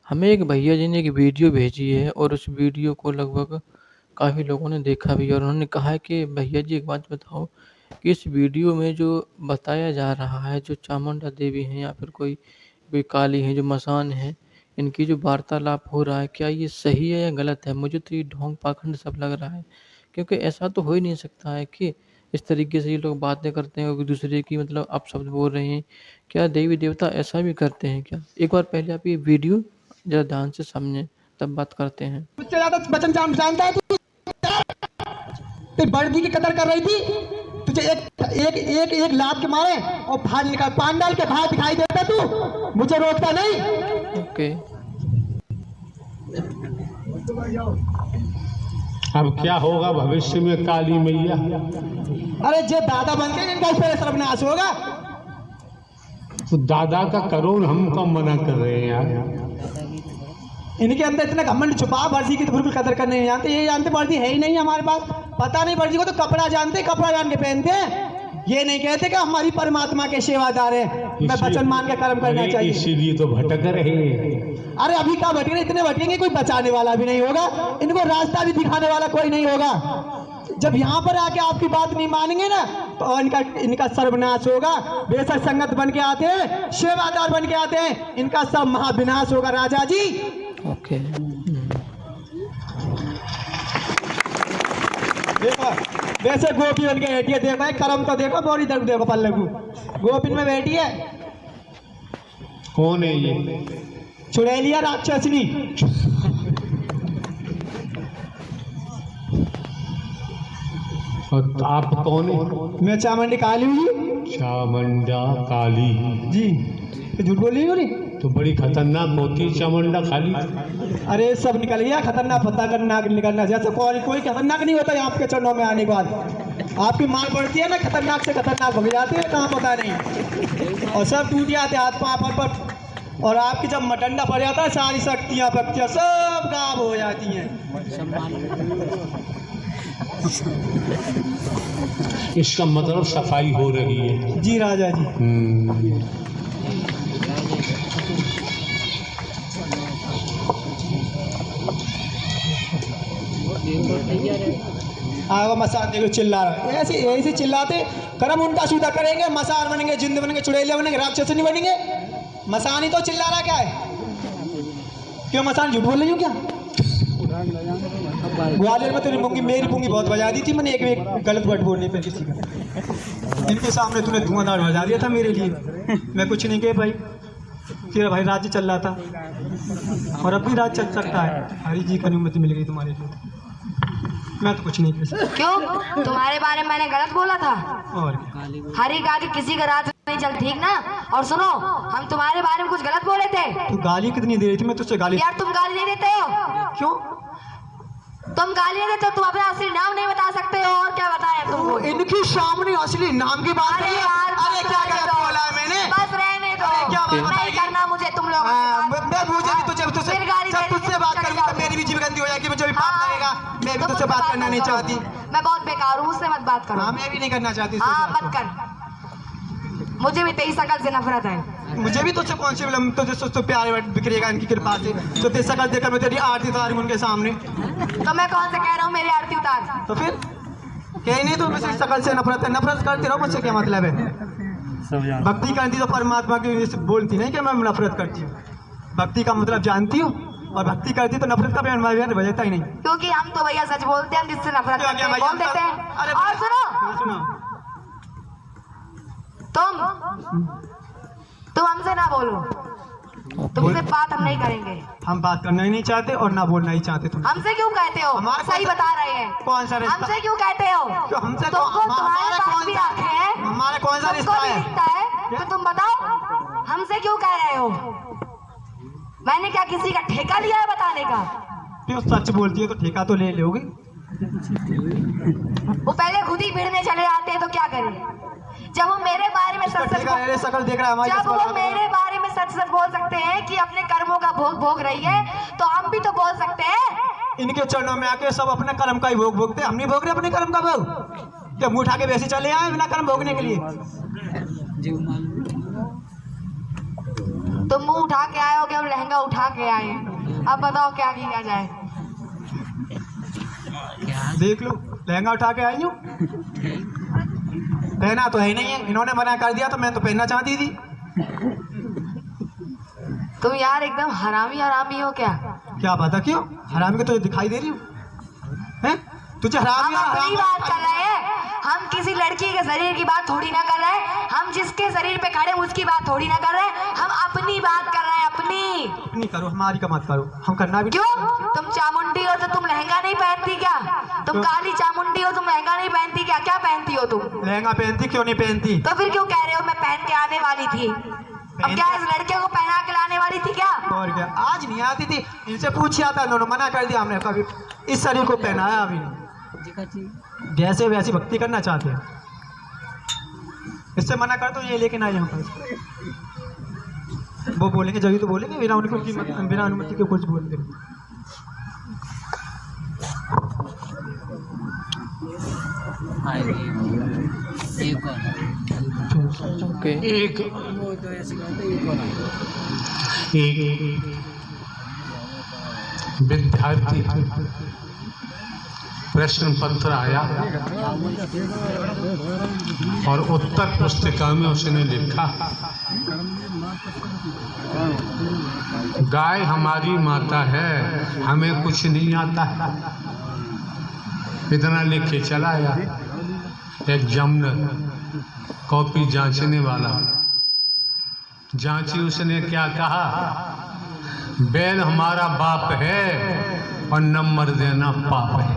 हमें एक भैया जी ने एक वीडियो भेजी है और उस वीडियो को लगभग काफ़ी लोगों ने देखा भी है और उन्होंने कहा है कि भैया जी एक बात बताओ कि इस वीडियो में जो बताया जा रहा है जो चामुंडा देवी हैं या फिर कोई भी काली हैं जो मसान हैं इनकी जो वार्तालाप हो रहा है क्या ये सही है या गलत है? मुझे तो ये ढोंग पाखंड सब लग रहा है क्योंकि ऐसा तो हो ही नहीं सकता है कि इस तरीके से ये लोग बातें करते हैं और एक-दूसरे की मतलब अपशब्द बोल रहे हैं। क्या देवी-देवता ऐसा भी करते हैं क्या? एक बार पहले आप ये वीडियो ज़रा ध्यान से समझें, तब बात करते हैं। मुझसे ज्यादा वचन जानता है तू। तेरी बड़गी की कदर कर रही थी। तुझे एक लात के मारे और भाग निकाल पांडाल के भाग दिखाई देता तू। मुझे रोकता नहीं। ओके। अब क्या होगा भविष्य में काली मैया? अरे जो दादा बन के इनका इस तरह सर्वनाश होगा। तो दादा का करोड़ हम कम मना कर रहे हैं यार। इनके अंदर इतना घमंड छुपा, वर्दी की तो बिल्कुल कदर करने नहीं जानते। ये जानते वर्दी है ही नहीं हमारे पास, पता नहीं वर्दी को तो कपड़ा जानते, कपड़ा जान के पहनते हैं। ये नहीं कहते कि हमारी परमात्मा के सेवादार है, मैं वचन मान के कर्म करना चाहिए। इसीलिए तो भटक रहे हैं। अरे अभी क्या भटके, इतने भटकेंगे कोई बचाने वाला भी नहीं होगा, इनको रास्ता भी दिखाने वाला कोई नहीं होगा। जब यहाँ पर आके आपकी बात नहीं मानेंगे ना तो इनका सर्वनाश होगा। बेशक संगत बन के आते हैं, सेवादार बन के आते हैं, इनका सब महाविनाश होगा राजा जी। ओके। देखो वैसे गोपी बन के बैठी है, देखो कर्म तो देखो, बॉडी तक देखो पल्लू गोपिन में बैठी है। कौन है ये? चुड़ैलिया राक्षसनी। और आप कौन है? मैं चामुंडी काली हूँ जी। चामुंडा काली जी तो झूठ बोल रही हो रे? तो बड़ी खतरनाक होती है चामुंडा काली। अरे सब निकल गया, खतरनाक खतरनाक निकलना, जैसे कोई खतरनाक नहीं होता है आपके चरणों में आने के बाद। आपकी मार पड़ती है ना, खतरनाक से खतरनाक हो जाते हैं, कहाँ पता नहीं, और सब टूट जाते हाथ पाँव पर। और आपकी जब मटंडा पड़ जाता है सारी शक्तियाँ भक्तियाँ सब गायब हो जाती हैं। इसका मतलब सफाई हो रही है। जी राजा जी। आगे मसान देखो चिल्ला रहा है, ऐसे ऐसे चिल्लाते कर्म उल्टा सीधा करेंगे, मसान बनेंगे, जिंद बनेंगे, चुड़ैले बनेंगे, राक्षस नहीं बनेंगे। मसान ही तो चिल्ला रहा क्या है? क्यों मसान झूठ बोल रही हूँ क्या? ग्वालियर में तेरी मुंगी मेरी पुंगी बहुत बजा दी थी मैंने, एक गलत वर्ड बोलने पे किसी का। इनके सामने तूने धुआंधार बजा दिया था मेरे लिए। मैं कुछ नहीं कह भाई, तेरा भाई राज्य चल रहा था और अब भी राज्य चल सकता है। हरी जी की अनुमति मिल गई तुम्हारे लिए, मैं तो कुछ नहीं कह सकता। क्यों? तुम्हारे बारे में मैंने गलत बोला था? और हरी गाली किसी का राज नहीं चल, ठीक ना? और सुनो, हम तुम्हारे बारे में कुछ गलत बोले थे। तू गाली कितनी दे रही थी? मैं तुझसे गाली यार तुम गाली नहीं देते हो। क्यों? तुम गाली नहीं देते हो, तुम अपना असली नाम नहीं बता सकते हो, और क्या बताएं तुमको? इनकी सामने असली नाम की बात अरे है। यार अरे क्या गलत बोला है मैंने? बस रहने दो, क्या बात नहीं करना मुझे तुम लोग। मैं पूछे कि तुझे तुझसे फिर गाली जब देनी तुझसे बात चली करूंगा तो जाओगी। मेरी भी जीव गंदी हो जाएगी, मुझे भी पाप हाँ। लगेगा। मैं भी तुम तुझसे मुझसे बात करना नहीं मत चाहती। करो। मैं बहुत बेकार हूँ, मुझसे मत बात करो। हाँ मैं भी नहीं करना चाहती। हाँ मत कर, मुझे भी तेरी शकल से नफरत है। मुझे भी तुझसे कौन सी तुझे तो प्यारे बिखरेगा इनकी कृपा से। तो तेरी शकल देखकर मैं तेरी आरती उतारी उनके सामने। तो मैं कौन से कह रहा हूँ मेरी आरती उतार? तो फिर कहीं नहीं, तो मुझसे शकल से नफरत है। नफरत करते रहो, मुझसे क्या मतलब है? भक्ति करती तो परमात्मा की बोलती नहीं कि मैं नफरत करती हूँ। भक्ति का मतलब जानती हूँ, और भक्ति करती तो नफरत का भी बजाता ही नहीं। क्योंकि हम तो भैया सच बोलते हैं, हम जिससे नफरत करते हैं बोल देते हैं। अरे और सुनो, तुम हमसे ना बोलो, तुमसे बात हम नहीं करेंगे। हम बात करना ही नहीं चाहते और ना बोलना ही चाहते। तुम हमसे क्यों कहते हो? सही बता रहे हैं। कौन सा रिश्ता? हमसे क्यों कहते हो? क्यों हमसे? तुमको तुम्हारे पास भी आंखें हैं, हमारा कौन सा रिश्ता है? तो तुम बताओ हमसे क्यों कह रहे हो? मैंने क्या किसी का ठेका लिया है बताने का? क्यों सच बोलती है तो ठेका तो ले लोगे। वो पहले खुद ही भिड़ने चले आते हैं तो क्या करें? जब वो मेरे बारे में सच सच शकल देख रहा है, जब वो मेरे बारे में सच सच बोल सकते हैं कि अपने कर्मों का भोग भोग रही है, तो हम भी तो बोल सकते हैं। इनके चरणों में आके सब अपने कर्म का ही भोग भोगते, हम नहीं भोग रहे अपने कर्म का भोग। क्या मुंह उठा के वैसे चले आए बिना कर्म भोगने के लिए? तुम मुंह उठा के आए हो कि हम लहंगा उठा के आए? अब बताओ क्या किया जाए? देख लो, लहंगा उठा के आई हूँ। पहना तो है ही नहीं है, इन्होंने मना कर दिया तो मैं तो पहनना चाहती थी। तुम यार एकदम हरामी हरामी हो क्या? क्या बात है, क्यों हरामी को तुझे दिखाई दे रही हूँ? हैं? तुझे हरामी हम और अपनी हराम बात कर रहे हैं, हम किसी लड़की के शरीर की बात थोड़ी ना कर रहे हैं। हम जिसके शरीर पे खड़े हैं उसकी बात थोड़ी ना कर रहे हैं, हम अपनी बात कर रहे हैं। अपनी नहीं करो, हमारी का मत करो, हम करना भी क्यों? तुम चामुंडी हो तो तुम लहंगा नहीं पहनती क्या? तुम काली चामुंडी हो, तुम लहंगा नहीं पहनती क्या? क्या पहनती हो तुम? लहंगा पहनती, क्यों नहीं पहनती? तो फिर क्यों कह रहे हो मैं पहन के आने वाली थी? अब क्या इस लड़के को पहना के लाने वाली थी क्या? और क्या, आज नहीं आती थी, इनसे पूछा था, उन्होंने मना कर दिया। हमने कभी इस शरीर को पहनाया अभी नहीं, जैसे वैसी भक्ति करना चाहते हैं। इससे मना कर तो ये लेकिन आए यहाँ पर, वो बोलेंगे जरूरी तो बोलेंगे, बिना उनकी बिना अनुमति के कुछ बोल दे। ओके। एक विद्यार्थी प्रश्न पत्र आया और उत्तर पुस्तिका में उसने लिखा, गाय हमारी माता है, हमें कुछ नहीं आता है। इतना लिख के चला आया। एग्जामिनर कॉपी जांचने वाला जांची, उसने क्या कहा, बैल हमारा बाप है और नंबर देना पाप है।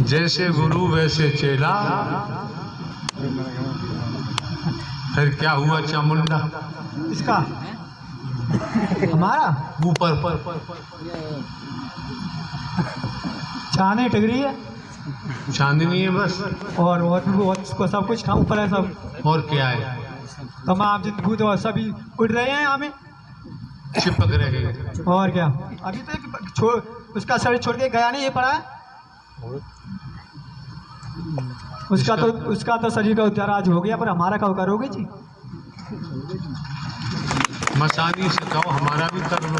जैसे गुरु वैसे चेला। फिर क्या हुआ चामुंडा? इसका हमारा ऊपर पर छाने टगरी है चांदनी है बस, और उसको सब कुछ ऊपर है सब, और क्या है? तमाम जिन भूत और सभी उड़ रहे हैं यहाँ में, चिपक रहे। और क्या। अभी तो उसका शरीर छोड़ के गया नहीं, ये पड़ा है। उसका तो शरीर का उद्धार आज हो गया, पर हमारा कब करोगे जी? मसानी से कहो हमारा भी कर लो।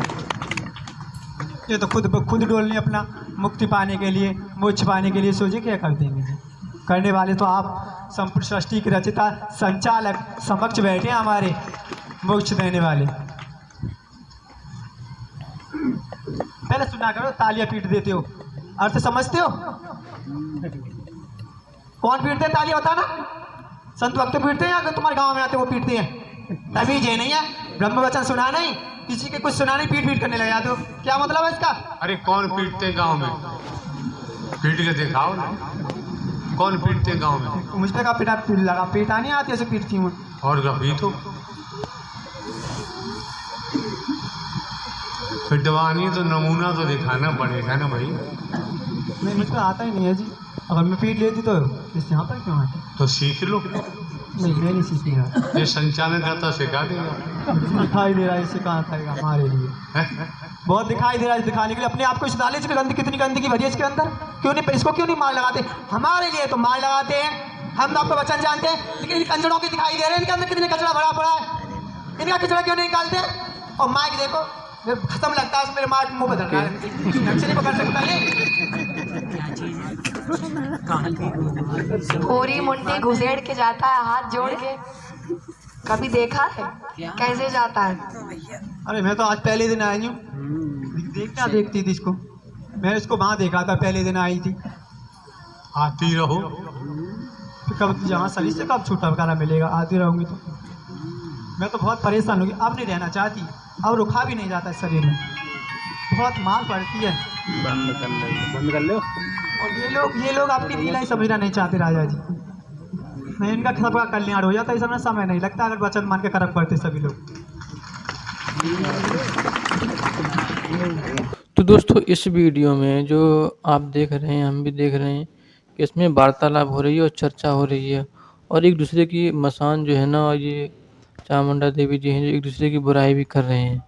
ये तो खुद डोलने अपना मुक्ति पाने के लिए, मोक्ष पाने के लिए सोचे क्या कर देंगे जी? करने वाले तो आप संपूर्ण सृष्टि के रचिता संचालक समक्ष बैठे हैं, हमारे मोक्ष देने वाले। पहले सुना करो, तालियां पीट देते हो, अर्थ समझते हो? कौन पीटते हैं तालियां, बता ना? संत भक्त पीटते हैं या तुम्हारे गांव में आते वो पीटते हैं? तभी ये नहीं है, ब्रह्म वचन सुना नहीं, किसी के कुछ सुना नहीं, पीट पीट करने लग जाते हो। क्या मतलब है इसका? अरे कौन पीटते गांव में? पीट के दिखाओ ना, कौन पीटते गांव में? मुझ पे का पीटा पीट लगा, पीटा नहीं आती, ऐसे पीटती हूँ। और गभी तो पिटवानी तो नमूना तो दिखाना पड़ेगा ना भाई। नहीं, मुझको आता ही नहीं है जी। अगर मैं पीट लेती तो इस यहाँ पर क्यों आती? तो सीख लो। नहीं, मैं नहीं सीखी है। ये संचालन करता सिखा देगा। दिखाई दे रहा है, इससे कहाँ आएगा हमारे लिए? बहुत दिखाई दे रहा है, दिखाने के लिए अपने आप को इस डाले से गंदगी, कितनी गंदगी भरी है इसके अंदर। क्यों नहीं, इसको क्यों नहीं मार लगाते? हमारे लिए तो मार लगाते हैं, हम आपको वचन जानते हैं, लेकिन इन कंजड़ों के दिखाई दे रहे हैं, इनके अंदर कितने कचरा भरा पड़ा है, इनका कचरा क्यों नहीं निकालते? और माइक देखो, खत्म लगता है मेरे माइक मुंह बदल रहा है, ढंग से नहीं पकड़ सकता ये। पूरी मुंडी घुसेड़ के जाता है, हाथ जोड़ के। कभी देखा है कैसे जाता है? अरे मैं तो आज पहले दिन आई हूँ, देखना देखती थी इसको, मैं इसको वहाँ देखा था, पहले दिन आई थी। आती रहो, तो कब यहाँ शरीर से कब छुटकारा मिलेगा? आती रहूँगी तो। मैं तो बहुत परेशान होगी, अब नहीं रहना चाहती, अब रुखा भी नहीं जाता इस शरीर में, बहुत मार पड़ती है। बंद कर लो। और ये लोग आपकी लीला समझना नहीं चाहते राजा जी। नहीं, इनका सबका कल्याण हो जाता, इस समय नहीं लगता अगर वचन मान के कर्म करते सभी लोग। तो दोस्तों, इस वीडियो में जो आप देख रहे हैं, हम भी देख रहे हैं कि इसमें वार्तालाप हो रही है और चर्चा हो रही है, और एक दूसरे की मसान जो है ना, ये चामुंडा देवी जी हैं, जो एक दूसरे की बुराई भी कर रहे हैं,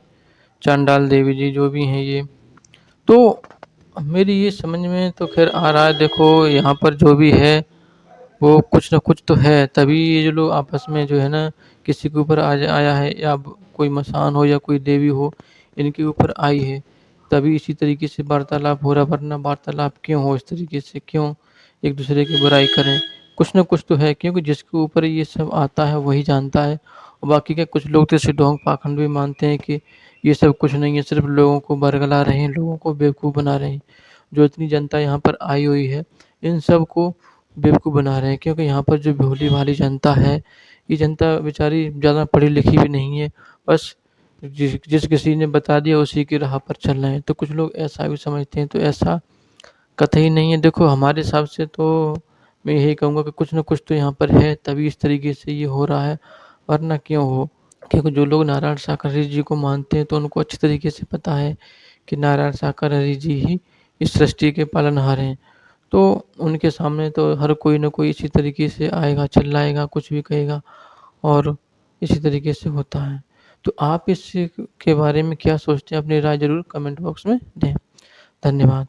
चांडाल देवी जी जो भी हैं ये। तो मेरी ये समझ में तो खैर आ रहा है, देखो यहाँ पर जो भी है वो कुछ ना कुछ तो है, तभी ये जो लोग आपस में जो है ना किसी के ऊपर आया है, या कोई मसान हो या कोई देवी हो इनके ऊपर आई है, तभी इसी तरीके से वार्तालाप हो रहा, वरना वार्तालाप क्यों हो इस तरीके से, क्यों एक दूसरे की बुराई करें। कुछ ना कुछ तो है, क्योंकि जिसके ऊपर ये सब आता है वही जानता है। और बाकी क्या, कुछ लोग तो इसे ढोंग पाखंड भी मानते हैं कि ये सब कुछ नहीं है, सिर्फ लोगों को बरगला रहे हैं, लोगों को बेवकूफ़ बना रहे हैं। जो इतनी जनता यहाँ पर आई हुई है इन सब को बेवकूफ़ बना रहे हैं, क्योंकि यहाँ पर जो भोली भाली जनता है, ये जनता बेचारी ज़्यादा पढ़ी लिखी भी नहीं है, बस जिस किसी ने बता दिया उसी की राह पर चल रहे हैं। तो कुछ लोग ऐसा भी समझते हैं, तो ऐसा कतई नहीं है। देखो हमारे हिसाब से तो मैं यही कहूँगा कि कुछ न कुछ तो यहाँ पर है, तभी इस तरीके से ये हो रहा है, वरना क्यों हो। क्योंकि जो लोग नारायण शाकाहारी जी को मानते हैं तो उनको अच्छी तरीके से पता है कि नारायण शाकाहारी जी ही इस सृष्टि के पालनहार हैं। तो उनके सामने तो हर कोई न कोई इसी तरीके से आएगा, चिल्लाएगा, कुछ भी कहेगा, और इसी तरीके से होता है। तो आप इस के बारे में क्या सोचते हैं? अपनी राय ज़रूर कमेंट बॉक्स में दें। धन्यवाद।